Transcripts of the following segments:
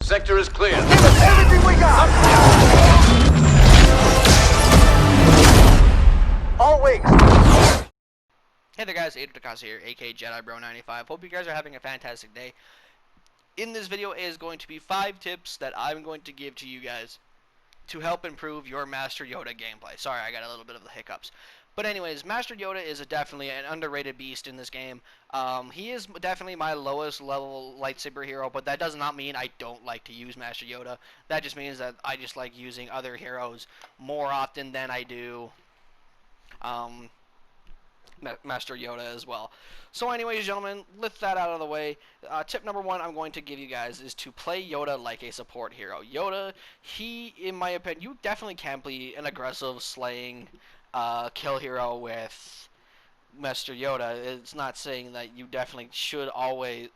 sector is clear. Give us everything we got! All wings! Hey there guys, Yoda here, aka JediBro95. Hope you guys are having a fantastic day. In this video is going to be 5 tips that I'm going to give to you guys to help improve your Master Yoda gameplay. Sorry, I got a little bit of the hiccups. But anyways, Master Yoda is definitely an underrated beast in this game. He is definitely my lowest level lightsaber hero, but that does not mean I don't like to use Master Yoda. That just means that I just like using other heroes more often than I do Master Yoda as well. So anyways, gentlemen, with that out of the way, tip number 1 I'm going to give you guys is to play Yoda like a support hero. Yoda, he, in my opinion, you definitely can be an aggressive slaying kill hero with Master Yoda. It's not saying that you definitely should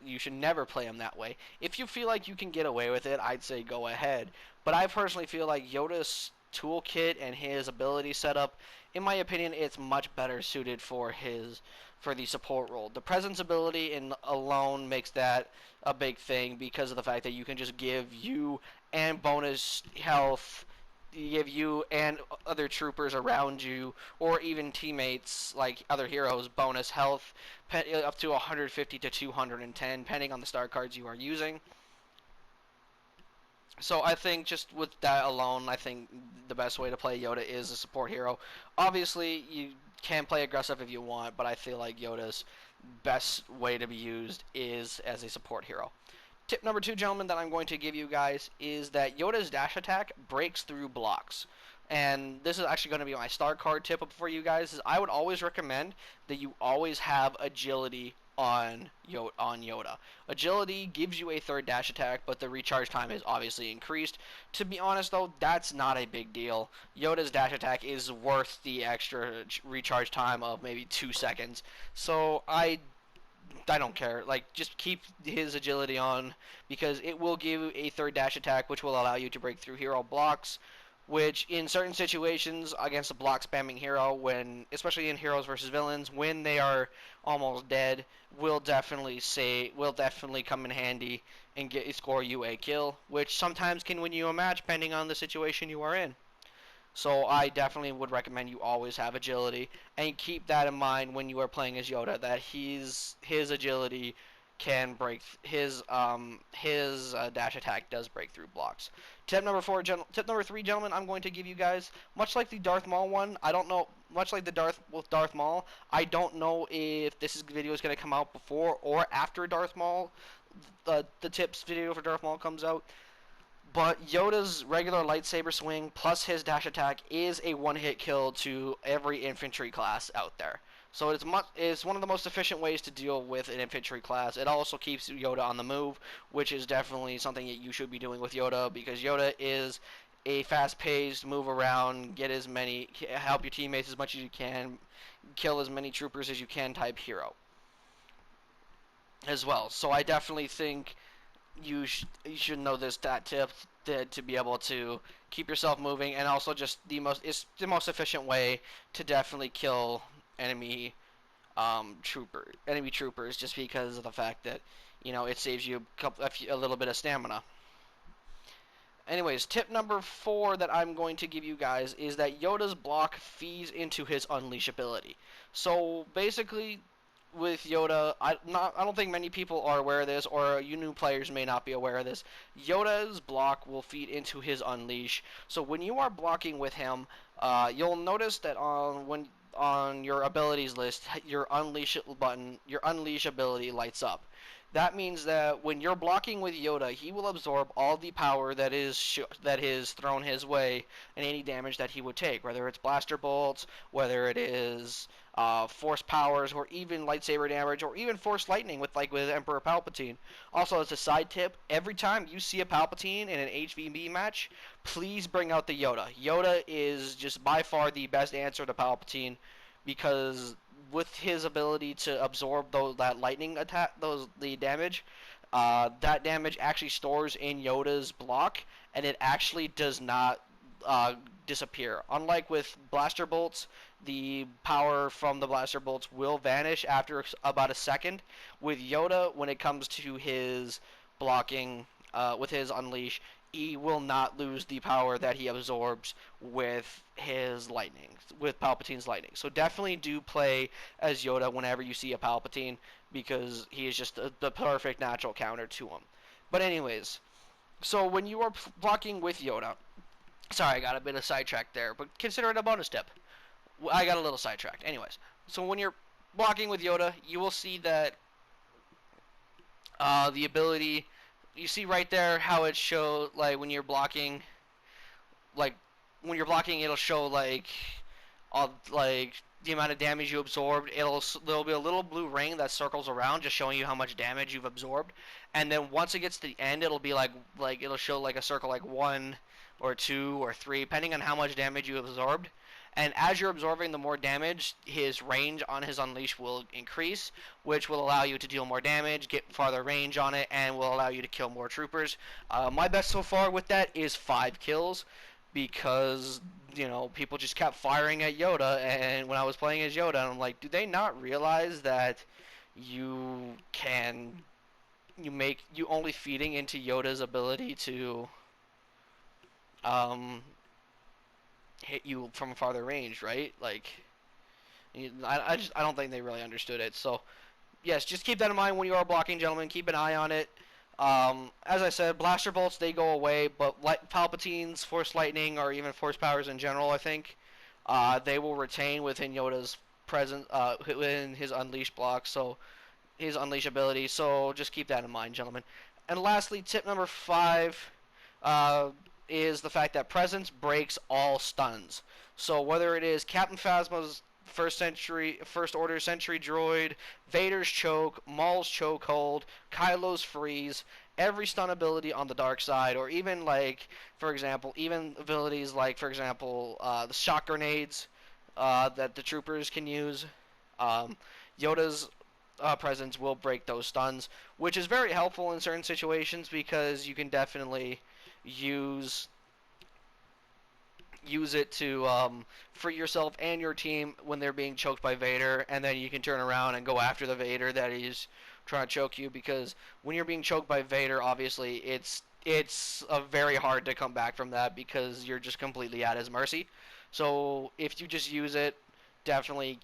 you should never play him that way. If you feel like you can get away with it, I'd say go ahead. But I personally feel like Yoda's toolkit and his ability setup, in my opinion, it's much better suited for the support role. The presence ability alone makes that a big thing because of the fact that you can just give you and bonus health, give you and other troopers around you, or even teammates like other heroes, bonus health up to 150 to 210, depending on the star cards you are using. So I think just with that alone, I think the best way to play Yoda is a support hero. Obviously, you can play aggressive if you want, but I feel like Yoda's best way to be used is as a support hero. Tip number 2, gentlemen, that I'm going to give you guys is that Yoda's dash attack breaks through blocks. And this is actually going to be my star card tip for you guys. Is I would always recommend that you always have agility on Yoda. Agility gives you a 3rd dash attack, but the recharge time is obviously increased. To be honest though, that's not a big deal. Yoda's dash attack is worth the extra recharge time of maybe 2 seconds. So I don't care. Like, just keep his agility on, because it will give you a 3rd dash attack, which will allow you to break through hero blocks, which in certain situations against a block spamming hero, especially in heroes versus villains, when they are almost dead, will definitely come in handy and score you a kill, which sometimes can win you a match depending on the situation you are in. So I definitely would recommend you always have agility, and keep that in mind when you are playing as Yoda, that his agility can break his dash attack does break through blocks. Tip number 3, gentlemen, I'm going to give you guys, much like the Darth Maul one. I don't know, much like the Darth Maul, I don't know if this video is going to come out before or after Darth Maul, the tips video for Darth Maul comes out. But Yoda's regular lightsaber swing plus his dash attack is a one-hit kill to every infantry class out there. So it's one of the most efficient ways to deal with an infantry class. It also keeps Yoda on the move, which is definitely something that you should be doing with Yoda, because Yoda is a fast-paced, move around, help your teammates as much as you can, kill as many troopers as you can type hero as well. So I definitely think you should know that tip to be able to keep yourself moving, and also just the most efficient way to definitely kill enemy troopers, just because of the fact that it saves you a little bit of stamina. Anyways, tip number 4 that I'm going to give you guys is that Yoda's block feeds into his unleash ability. So basically, with Yoda, I don't think many people are aware of this, or you new players may not be aware of this. Yoda's block will feed into his unleash. So when you are blocking with him, you'll notice that on your abilities list, your unleash ability lights up. That means that when you're blocking with Yoda, he will absorb all the power that is thrown his way, and any damage that he would take, whether it's blaster bolts, whether it is force powers, or even lightsaber damage, or even force lightning with Emperor Palpatine. Also, as a side tip, every time you see a Palpatine in an HVB match, please bring out the Yoda. Yoda is just by far the best answer to Palpatine, because with his ability to absorb that lightning attack, the damage, that damage actually stores in Yoda's block, and it actually does not disappear. Unlike with blaster bolts, the power from the blaster bolts will vanish after about a second. With Yoda, when it comes to his blocking, with his unleash, he will not lose the power that he absorbs with his lightning, with Palpatine's lightning. So definitely do play as Yoda whenever you see a Palpatine, because he is just the perfect natural counter to him. But anyways, so when you are blocking with Yoda, sorry, I got a bit of sidetracked there, but consider it a bonus tip. I got a little sidetracked. Anyways, so when you're blocking with Yoda, you will see that the ability, you see right there how it shows, like when you're blocking, like when you're blocking, it'll show like all like the amount of damage you absorbed. There'll be a little blue ring that circles around, just showing you how much damage you've absorbed. And then once it gets to the end, it'll be like it'll show like a circle like 1 or 2 or 3, depending on how much damage you absorbed. And as you're absorbing the more damage, his range on his unleash will increase, which will allow you to deal more damage, get farther range on it, and will allow you to kill more troopers. My best so far with that is 5 kills, because people just kept firing at Yoda, and when I was playing as Yoda, I'm like, do they not realize that you only feeding into Yoda's ability to hit you from farther range, right? Like, I don't think they really understood it. So yes, just keep that in mind when you are blocking, gentlemen. Keep an eye on it. As I said, blaster bolts, they go away, but Palpatine's force lightning, or even force powers in general, I think, they will retain within Yoda's presence, within his unleash block, so his unleash ability. So just keep that in mind, gentlemen. And lastly, tip number 5 is the fact that presence breaks all stuns. So whether it is Captain Phasma's First Order Sentry Droid, Vader's Choke, Maul's Chokehold, Kylo's Freeze, every stun ability on the dark side, or even for example, even abilities like, for example, the shock grenades that the troopers can use, Yoda's presence will break those stuns, which is very helpful in certain situations, because you can definitely use it to free yourself and your team when they're being choked by Vader, and then you can turn around and go after the Vader that is trying to choke you, because when you're being choked by Vader, obviously it's very hard to come back from that, because you're just completely at his mercy. So if you just use it, definitely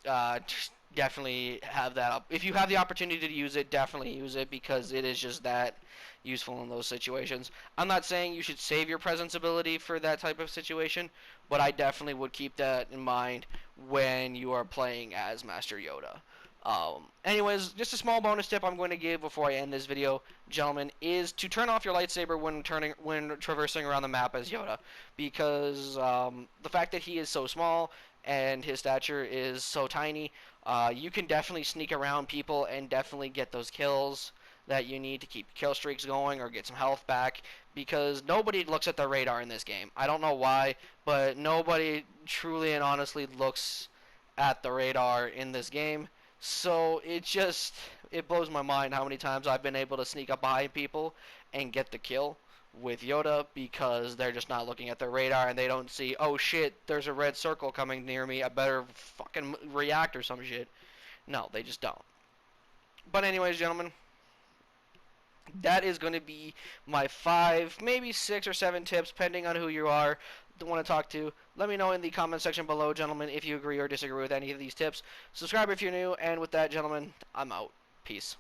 have that up. If you have the opportunity to use it, definitely use it, because it is just that useful in those situations. I'm not saying you should save your presence ability for that type of situation, but I definitely would keep that in mind when you are playing as Master Yoda. Anyways, just a small bonus tip I'm going to give before I end this video, gentlemen, is to turn off your lightsaber when traversing around the map as Yoda, because the fact that he is so small and his stature is so tiny, you can definitely sneak around people and definitely get those kills that you need to keep kill streaks going or get some health back, because nobody looks at the radar in this game. I don't know why, but nobody truly and honestly looks at the radar in this game. So it blows my mind how many times I've been able to sneak up behind people and get the kill with Yoda, because they're just not looking at their radar and they don't see, oh shit, there's a red circle coming near me, I better fucking react or some shit. No, they just don't. But anyways, gentlemen, that is going to be my 5, maybe 6 or 7 tips, depending on who you are, want to talk to. Let me know in the comment section below, gentlemen, if you agree or disagree with any of these tips. Subscribe if you're new, and with that, gentlemen, I'm out. Peace.